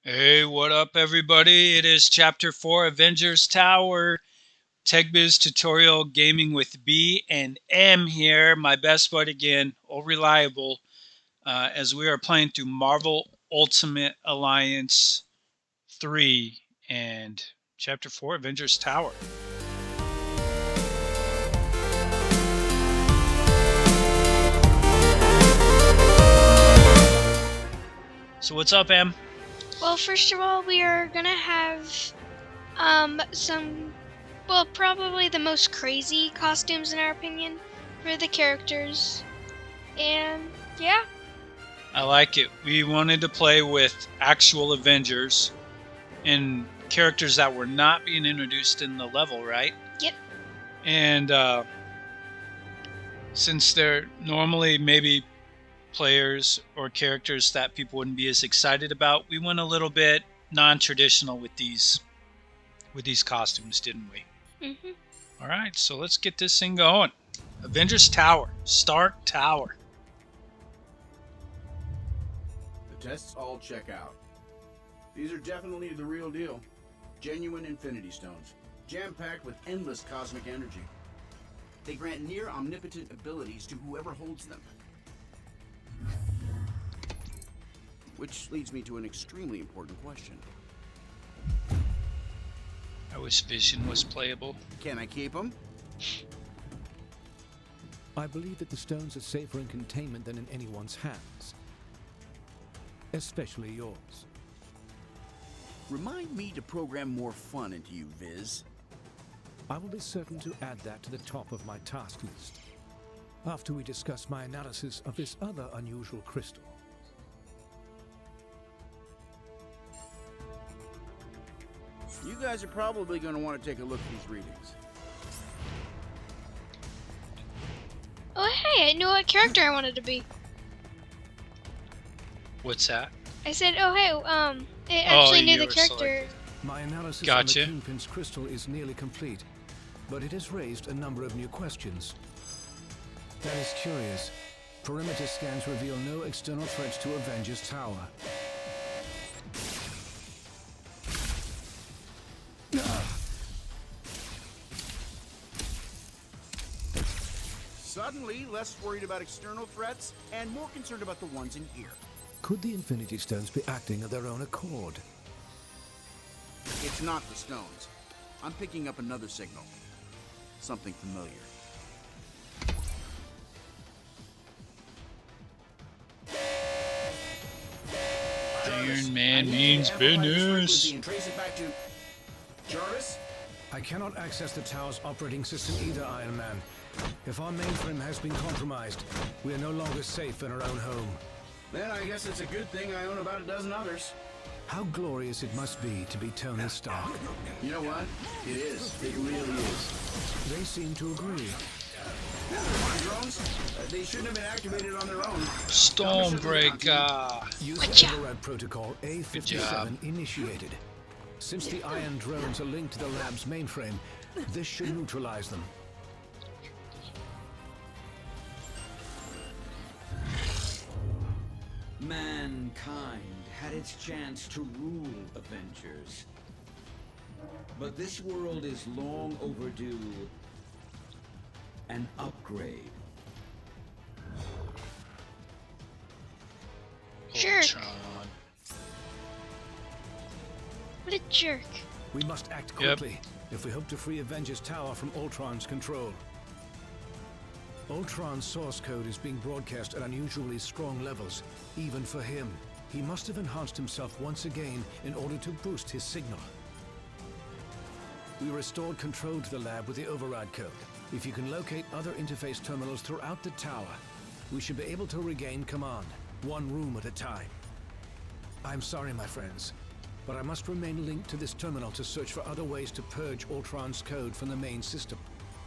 Hey, what up, everybody? It is Chapter 4 Avengers Tower. TechBiz Tutorial Gaming with B and M here, my best bud again, all reliable, as we are playing through Marvel Ultimate Alliance 3 and Chapter 4 Avengers Tower. So, what's up, Em? Well, first of all, we are gonna have probably the most crazy costumes in our opinion for the characters. And yeah. I like it. We wanted to play with actual Avengers and characters that were not being introduced in the level, right? Yep. And since they're normally maybe players or characters that people wouldn't be as excited about, we went a little bit non-traditional with these costumes, didn't we? Mhm. All right, so let's get this thing going. Avengers Tower, start tower. The tests all check out. These are definitely the real deal. Genuine Infinity Stones, jam-packed with endless cosmic energy. They grant near omnipotent abilities to whoever holds them. Which leads me to an extremely important question. I wish Vision was playable. Can I keep them? I believe that the stones are safer in containment than in anyone's hands. Especially yours. Remind me to program more fun into you, Viz. I will be certain to add that to the top of my task list, after we discuss my analysis of this other unusual crystal. You guys are probably going to want to take a look at these readings. Oh hey, I knew what character I wanted to be. What's that? I said, oh hey, it actually knew you the were character. selected. My analysis Gotcha. on the Kingpin's crystal is nearly complete, but it has raised a number of new questions. That is curious. Perimeter scans reveal no external threats to Avengers Tower. Suddenly, less worried about external threats and more concerned about the ones in here. Could the Infinity Stones be acting of their own accord? It's not the stones. I'm picking up another signal. Something familiar. Iron Man means business. And trace it back to Jarvis? I cannot access the tower's operating system either, Iron Man. If our mainframe has been compromised, we are no longer safe in our own home. Then I guess it's a good thing I own about a dozen others. How glorious it must be to be Tony Stark. You know what? It is. It really is. They seem to agree. Drones? They shouldn't have been activated on their own. Stormbreaker. Use Watch the out. override protocol Good job. A57 initiated. Since the iron drones are linked to the lab's mainframe, this should neutralize them. Mankind had its chance to rule Avengers. But this world is long overdue an upgrade. Jerk. Ultron. What a jerk. We must act quickly if we hope to free Avengers Tower from Ultron's control. Ultron's source code is being broadcast at unusually strong levels, even for him. He must have enhanced himself once again in order to boost his signal. We restored control to the lab with the override code. If you can locate other interface terminals throughout the tower, we should be able to regain command, one room at a time. I'm sorry, my friends, but I must remain linked to this terminal to search for other ways to purge Ultron's code from the main system.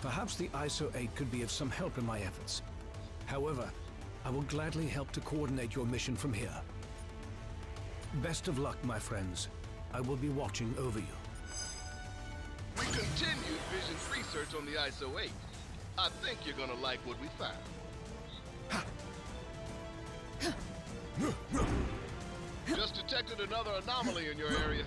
Perhaps the ISO 8 could be of some help in my efforts. However, I will gladly help to coordinate your mission from here. Best of luck, my friends. I will be watching over you. We continued Vision's research on the ISO 8. I think you're gonna like what we found. Just detected another anomaly in your area.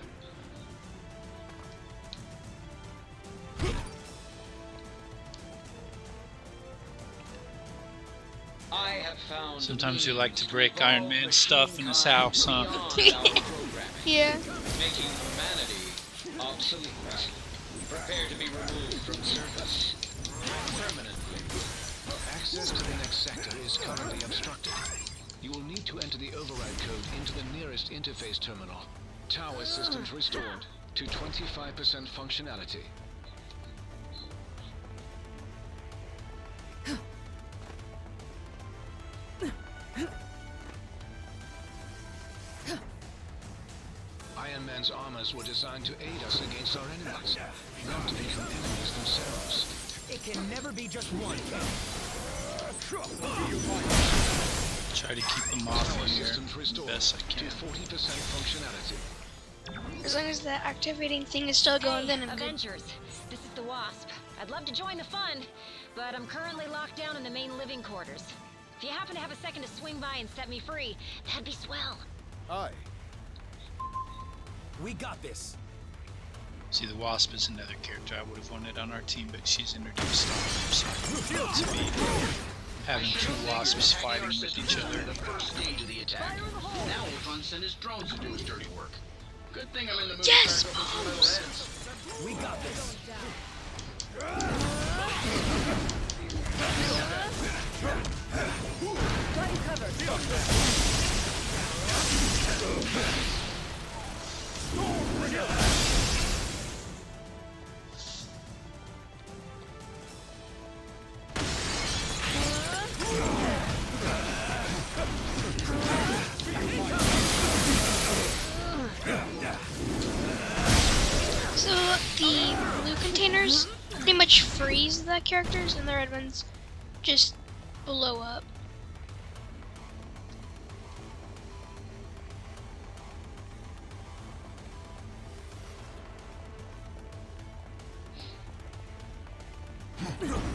I have found Sometimes you like to break Iron Man stuff in his house, huh? Yeah. making humanity obsolete. Prepare to be removed from service permanently. Access to the next sector is currently obstructed. You will need to enter the override code into the nearest interface terminal. Tower systems restored to 25% functionality. Iron Man's armors were designed to aid us against our enemies, not to become enemies themselves. It can never be just one. Try to keep them off Tower of here systems restored best I to can. 40% functionality. As long as that activating thing is still going, then I'm good. Avengers, this is the Wasp. I'd love to join the fun, but I'm currently locked down in the main living quarters. If you happen to have a second to swing by and set me free, that'd be swell. Aye. We got this. See, the Wasp is another character I would have wanted on our team, but she's introduced on her, so to be having two Wasps fighting with each other. The first stage of the attack. Now Ultron sent his drones to do his dirty work. Good thing I'm in the mood Yes, to crack open some metal bombs! heads. We got this. Got you covered. So the blue containers pretty much freeze the characters, and the red ones just blow up.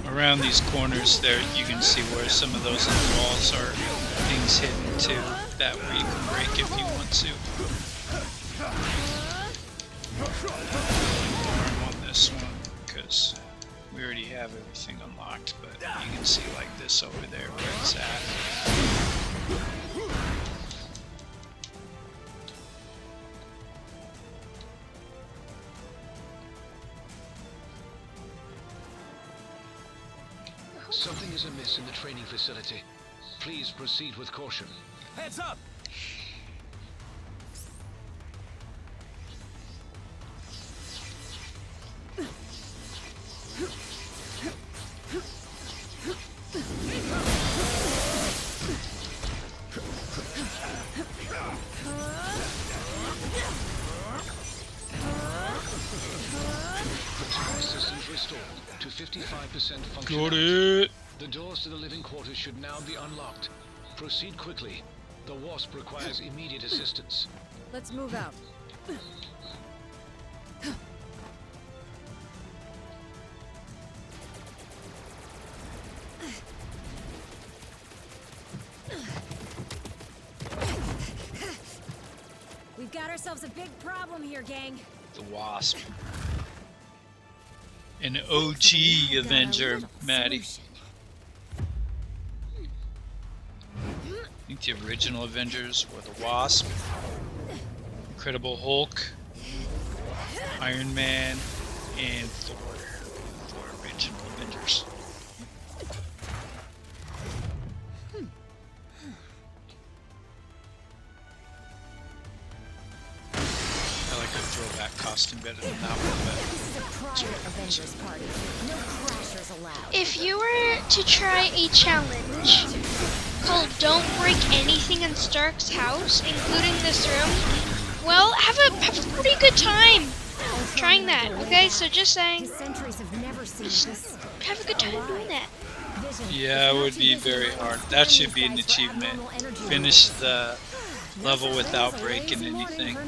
Around these corners there, you can see where some of those little walls are things hidden too, that where you can break if you want to. I want this one, because we already have everything unlocked, but you can see like this over there where it's at. Something is amiss in the training facility. Please proceed with caution. Heads up! Tower systems restored to 55% Got functionality. it! The doors to the living quarters should now be unlocked. Proceed quickly. The Wasp requires immediate assistance. Let's move out. We've got ourselves a big problem here, gang. The Wasp. An OG Avenger, Maddie. I think the original Avengers were the Wasp, Incredible Hulk, Iron Man, and Thor. Four original Avengers. I like the throwback costume better than that one, This is a private Avengers party. No crashers allowed. If you were to try a challenge called Don't Break Anything in Stark's house, including this room, well, have a pretty good time trying that, okay? So just saying, His sentries have never seen this. have a good time doing that. Vision. Yeah, it would be very hard. That should be an achievement. Finish the level without breaking anything.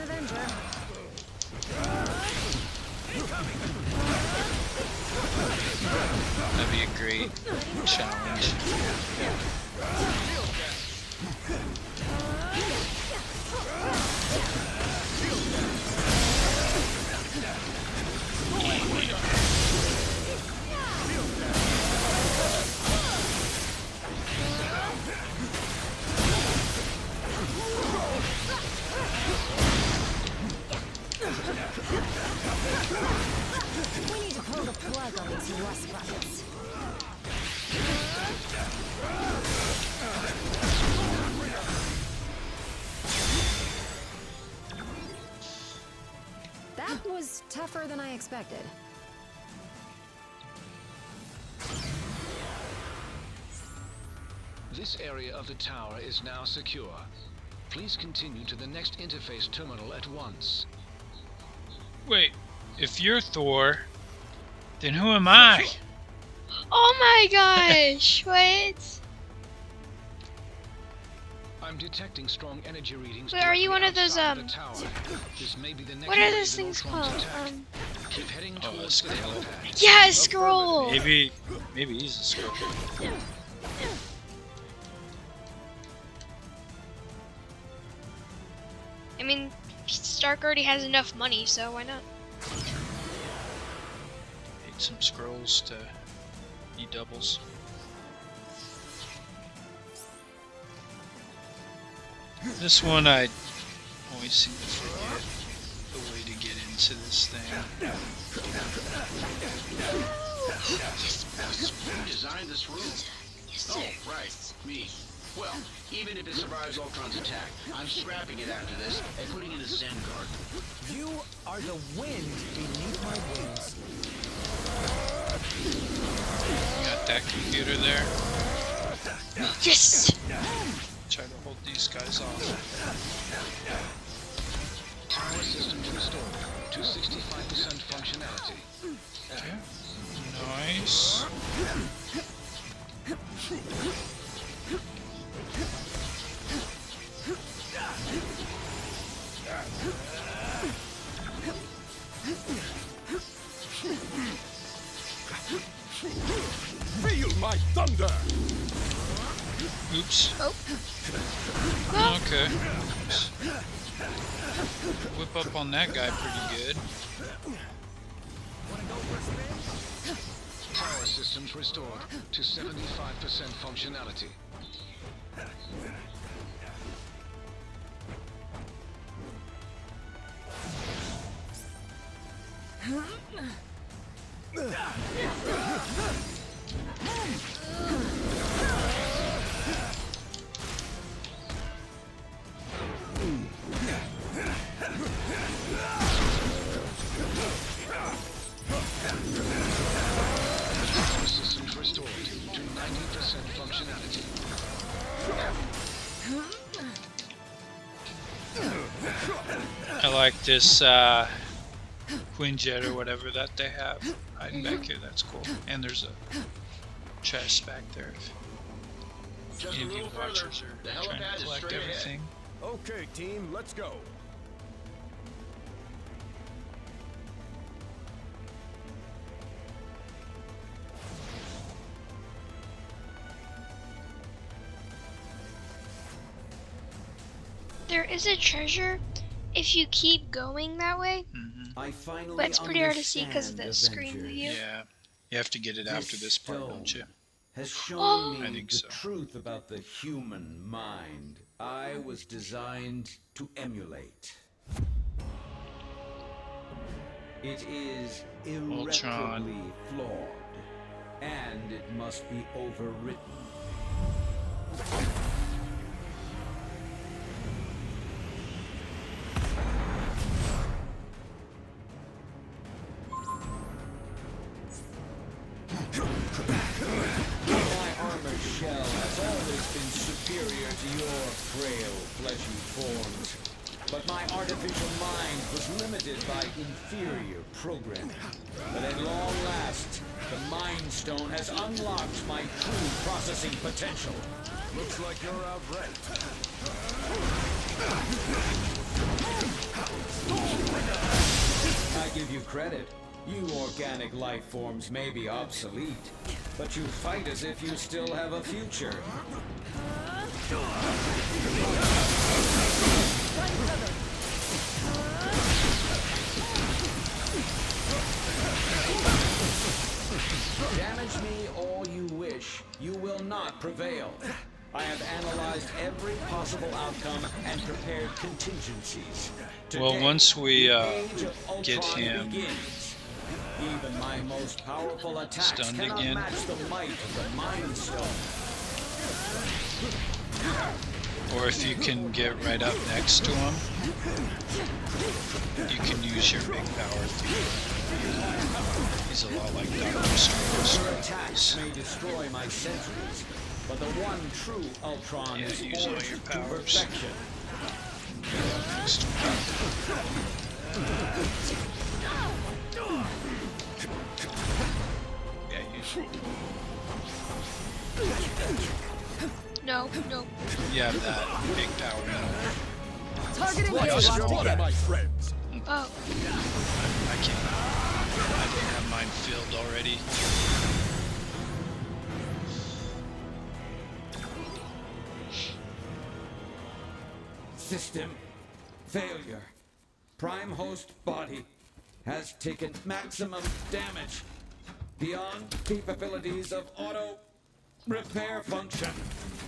That'd be a great challenge. That was tougher than I expected. This area of the tower is now secure. Please continue to the next interface terminal at once. Wait, if you're Thor, then who am I? Oh my gosh! What? I'm detecting strong energy readings. Wait, are you one of those outside the tower. This may be the next What are phase those in things Ultron's called? attack. Keep heading Oh, a towards the scroll. helipad. Yeah, a scroll. Maybe he's a scroll. I mean, Stark already has enough money, so why not? Need some scrolls to be doubles. This one I always seem to forget the way to get into this thing. Who designed this room? Oh, right, me. Well, even if it survives Ultron's attack, I'm scrapping it after this and putting it in a Zen garden. You are the wind beneath my wings. Got that computer there. Yes! Try to hold these guys off. Power systems restored to 65% functionality. Okay. Nice. Feel my thunder! Oops. Oh. Okay. Whip up on that guy pretty good. Power systems restored to 75% functionality. Power systems restored to 90% functionality. I like this Quinjet or whatever that they have hiding back here. That's cool. And there's a chest back there. If Just any a of you little further. watchers The are trying helipad to is collect straight ahead. everything. Okay, team, let's go. There is a treasure if you keep going that way, I finally but it's pretty hard to see because of the understand, screen Avengers. view. Yeah. You have to get it after this part, don't you? Has shown Oh. me I think the so. truth about the human mind I was designed to emulate. It is irreparably flawed, and it must be overwritten. My armored shell has always been superior to your frail, fleshy forms. But my artificial mind was limited by inferior programming. But at long last, the Mind Stone has unlocked my true processing potential. Looks like you're outranked. I give you credit. You organic life forms may be obsolete, but you fight as if you still have a future. Damage me all you wish. You will not prevail. I have analyzed every possible outcome and prepared contingencies. Well, Today, once we the age of get Ultron him begins. Even my most powerful attacks stunned cannot again. match the might of the Mind Stone. Or if you can get right up next to him, you can use sheer big power. He's a lot like Doctor Strange. Your attacks may destroy my sentries, but the one true Ultron is use all forged your to powers. perfection. Yeah, use No, no. You have that big power now. Targeting my friends. Oh, I can't. I didn't have mine filled already. System failure. Prime host body has taken maximum damage beyond capabilities of auto repair function.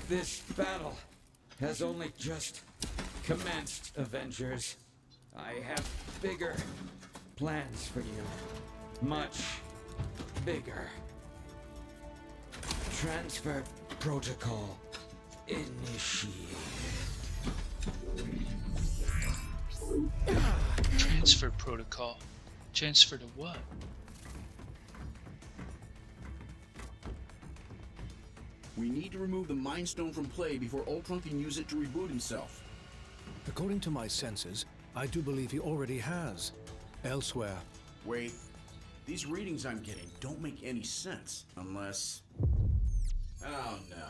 This battle has only just commenced, Avengers. I have bigger plans for you. Much bigger. Transfer protocol initiated. Transfer protocol. Transfer to what? We need to remove the Mind Stone from play before Ultron can use it to reboot himself. According to my senses, I do believe he already has. Elsewhere. Wait, these readings I'm getting don't make any sense unless... Oh no.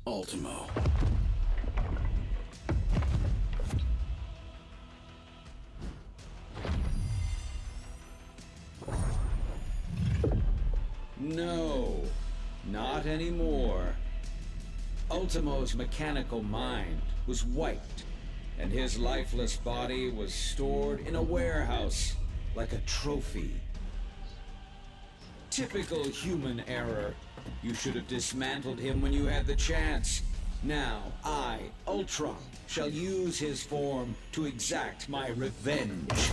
Ultimo. No, not anymore. Ultimo's mechanical mind was wiped, and his lifeless body was stored in a warehouse like a trophy. Typical human error. You should have dismantled him when you had the chance. Now, I, Ultron, shall use his form to exact my revenge.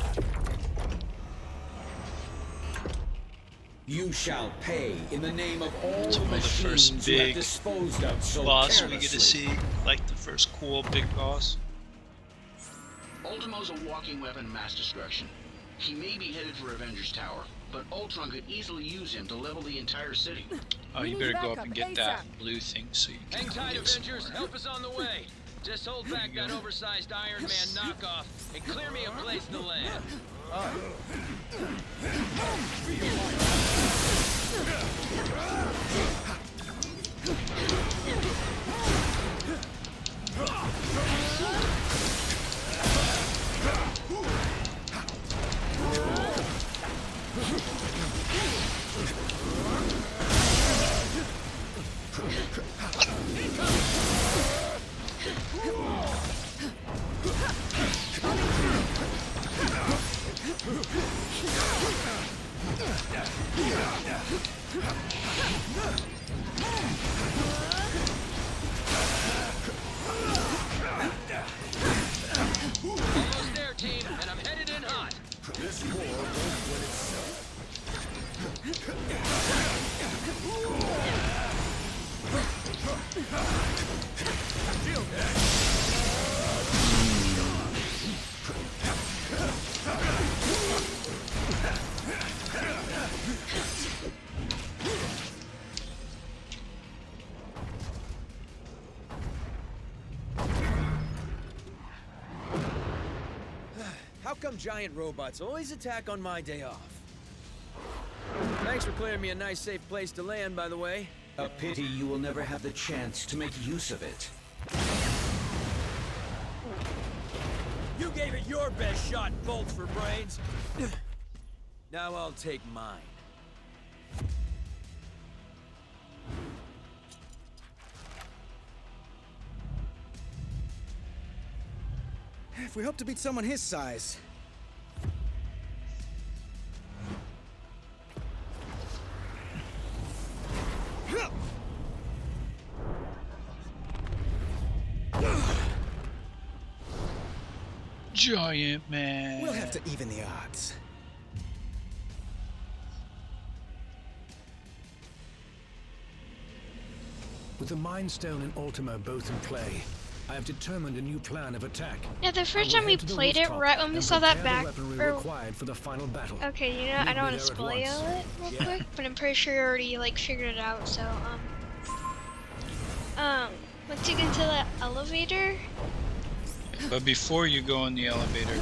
You shall pay in the name of all the Some of the machines first you have big disposed of so boss we carelessly. get to see, like the first cool big boss. Ultimo's a walking weapon of mass destruction. He may be headed for Avengers Tower, but Ultron could easily use him to level the entire city. Oh, you better go up and get that blue thing so you can Hang tight, get some Avengers. more. Help is on the way. Just hold back that oversized Iron Man knockoff and clear me a place to land. Almost there, team, and I'm headed in hot. This war won't win itself. How come giant robots always attack on my day off? Thanks for clearing me a nice, safe place to land, by the way. A pity you will never have the chance to make use of it. You gave it your best shot, bolts for brains. Now I'll take mine. If we hope to beat someone his size. Giant man. We'll have to even the odds. With the Mind Stone and Ultimo both in play, I have determined a new plan of attack. Yeah, the I first will time we head to the played it, rooftop right when we and saw that prepare the back. weaponry required for the final battle. Okay, you know, I Meet don't me want to there at spoil once. it real quick, but I'm pretty sure you already like figured it out. So let's dig into the elevator. But before you go in the elevator,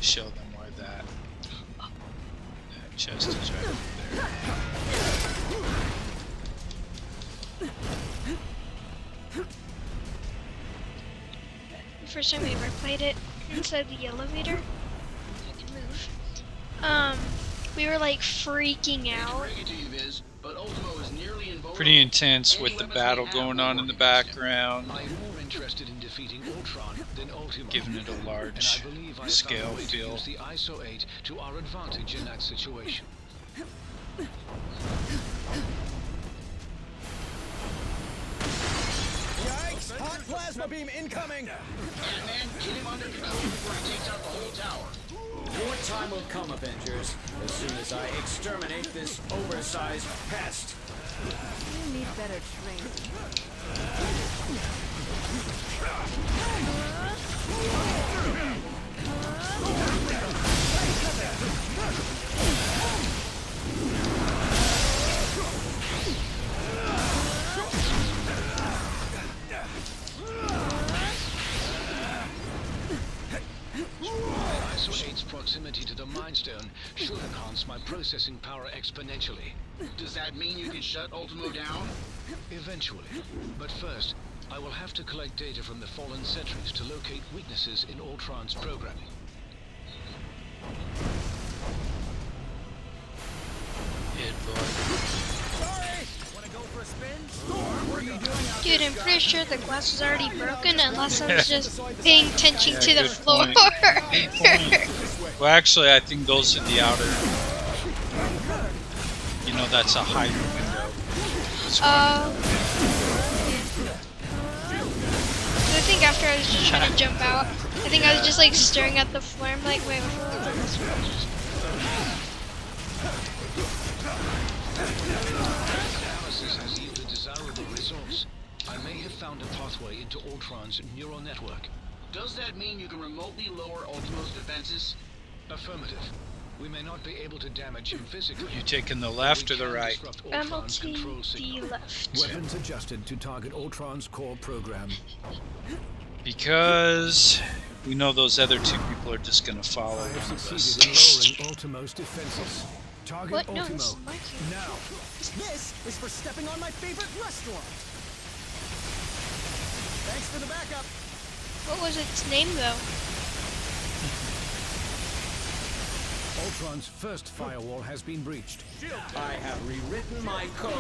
show them where that chest is right over there. The first time we ever played it inside the elevator. I can move. We were like freaking out. Pretty intense with the battle going on in the background. I'm more interested in defeating Ultron than Ultimo. Giving it a And large I believe I scale found a way to feel. use the ISO 8 to our advantage in that situation. Yikes! Hot plasma beam incoming! Man, get him under control before he takes out the whole tower. Your time will come, Avengers, as soon as I exterminate this oversized pest. You need better training. ISO 8's proximity to the Mind Stone should enhance my processing power exponentially. Does that mean you can shut Ultimo down? Eventually. But first, I will have to collect data from the fallen sentries to locate weaknesses in Ultron's programming. Hit boy. Sorry! Wanna go for a spin? Storm, what are you doing out Dude, there, I'm Scott? pretty sure the glass was already broken unless I was just paying attention Yeah, to the good floor. point. Well, actually, I think those are the outer. You know, that's a hiding window. That's I think after I was just trying to jump out, I think I was just like staring at the floor. I'm like, wait, what's this? Analysis has yielded desirable results. I may have found a pathway into Ultron's neural network. Does that mean you can remotely lower Ultimo's defenses? Affirmative. We may not be able to damage him physically. You taking the left or the right? I'm on the left. Weapons adjusted to target Ultron's core program. Because we know those other two people are just gonna follow I have one of succeeded in us. lowering Ultimo's defenses. Target What? No, Ultimo. this is my cue. Now. This is for stepping on my favorite restaurant. Thanks for the backup. What was its name though? Ultron's first firewall has been breached. I have rewritten my code.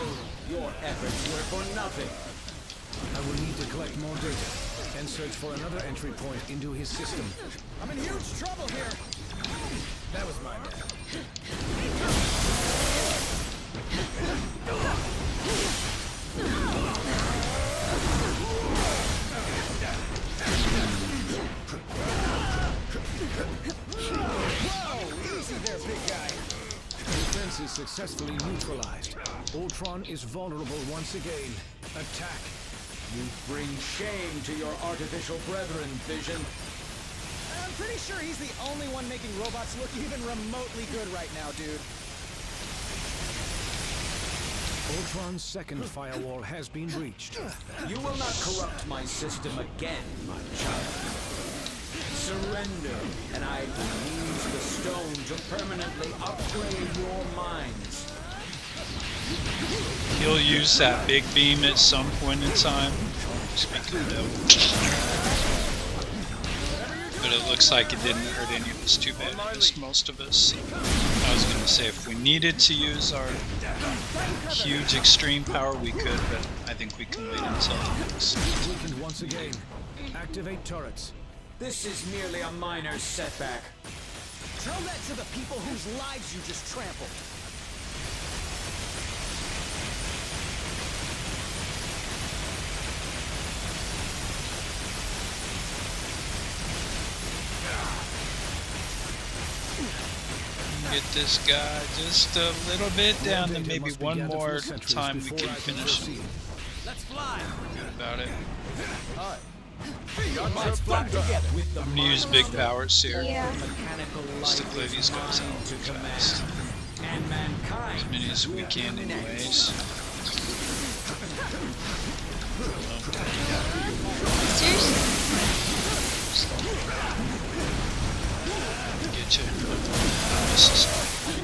Your efforts were for nothing. I will need to collect more data and search for another entry point into his system. I'm in huge trouble here. That was my bad. Whoa! Easy there, big guy. Defense is successfully neutralized. Ultron is vulnerable once again. Attack. You bring shame to your artificial brethren, Vision. I'm pretty sure he's the only one making robots look even remotely good right now, dude. Ultron's second firewall has been breached. You will not corrupt my system again, my child. Surrender, and I will use the stone to permanently upgrade your minds. He'll use that big beam at some point in time. Speaking of devil. But it looks like it didn't hurt any of us too bad. It missed most of us. I was going to say if we needed to use our huge extreme power, we could, but I think we can wait until it next. Weakened once again. Activate turrets. This is merely a minor setback. Tell that to the people whose lives you just trampled. Get this guy just a little bit down, then maybe one more time we can finish him. Let's fly. Good about it. Hi. Let's fly together. I'm gonna use big powers here. Yeah. Just to clear these guys out real fast. And mankind As many as we can anyways. Seriously? Get you. This is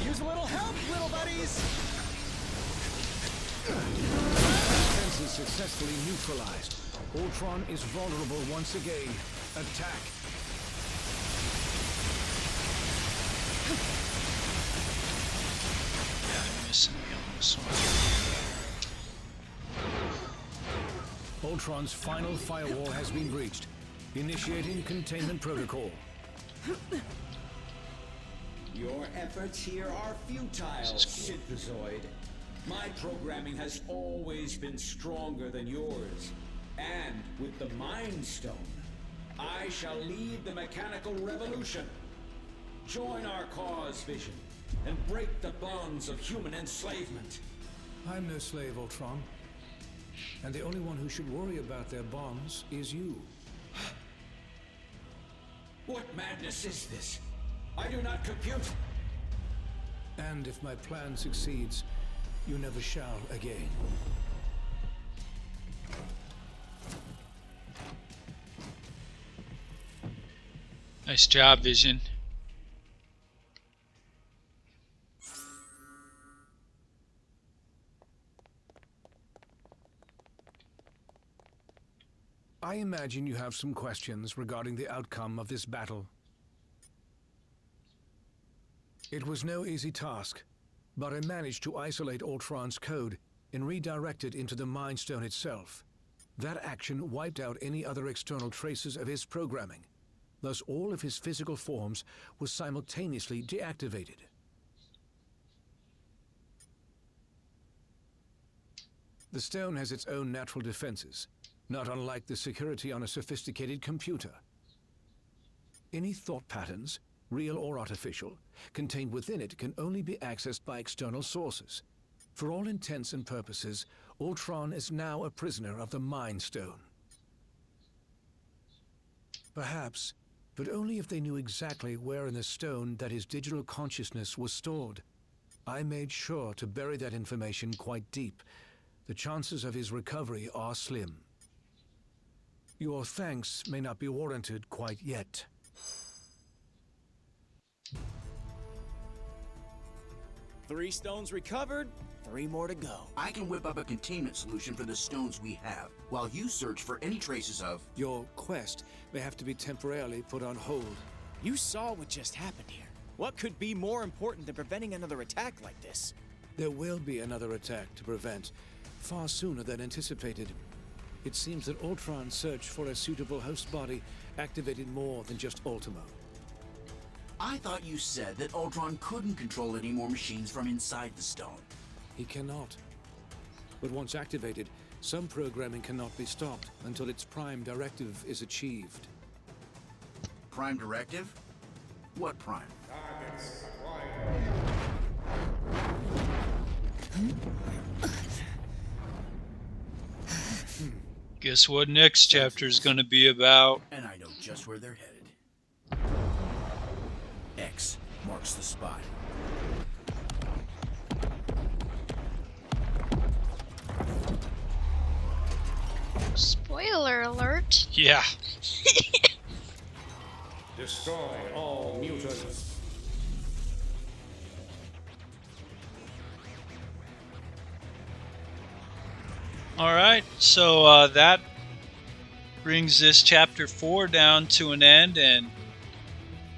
Use a little help, little buddies. Defenses successfully neutralized. Ultron is vulnerable once again. Attack. yeah, I'm missing me on this one. Ultron's final firewall has been breached. Initiating containment protocol. Your efforts here are futile, Synthezoid. My programming has always been stronger than yours. And with the Mind Stone, I shall lead the mechanical revolution. Join our cause, Vision, and break the bonds of human enslavement. I'm no slave, Ultron. And the only one who should worry about their bonds is you. What madness is this? I do not compute. And if my plan succeeds, you never shall again. Nice job, Vision. I imagine you have some questions regarding the outcome of this battle. It was no easy task, but I managed to isolate Ultron's code and redirect it into the Mind Stone itself. That action wiped out any other external traces of his programming. Thus, all of his physical forms were simultaneously deactivated. The stone has its own natural defenses, not unlike the security on a sophisticated computer. Any thought patterns, real or artificial, contained within it can only be accessed by external sources. For all intents and purposes, Ultron is now a prisoner of the Mind Stone. Perhaps, but only if they knew exactly where in the stone that his digital consciousness was stored. I made sure to bury that information quite deep. The chances of his recovery are slim. Your thanks may not be warranted quite yet. 3 stones recovered, 3 more to go. I can whip up a containment solution for the stones we have, while you search for any traces of... Your quest may have to be temporarily put on hold. You saw what just happened here. What could be more important than preventing another attack like this? There will be another attack to prevent, far sooner than anticipated. It seems that Ultron's search for a suitable host body activated more than just Ultimo. I thought you said that Ultron couldn't control any more machines from inside the stone. He cannot. But once activated, some programming cannot be stopped until its prime directive is achieved. Prime directive? What prime? Guess what next chapter is going to be about? And I know just where they're headed. X marks the spot. Spoiler alert. Yeah. Destroy all mutants. Alright, so that brings this chapter 4 down to an end, and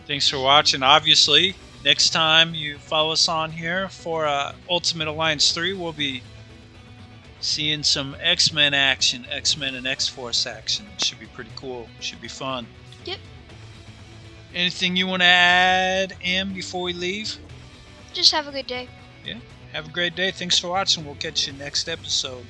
thanks for watching. Obviously, next time you follow us on here for Ultimate Alliance 3, we'll be seeing some X-Men action, X-Men and X-Force action. Should be pretty cool. Should be fun. Yep. Anything you want to add, Em, before we leave? Just have a good day. Yeah. Have a great day. Thanks for watching. We'll catch you next episode.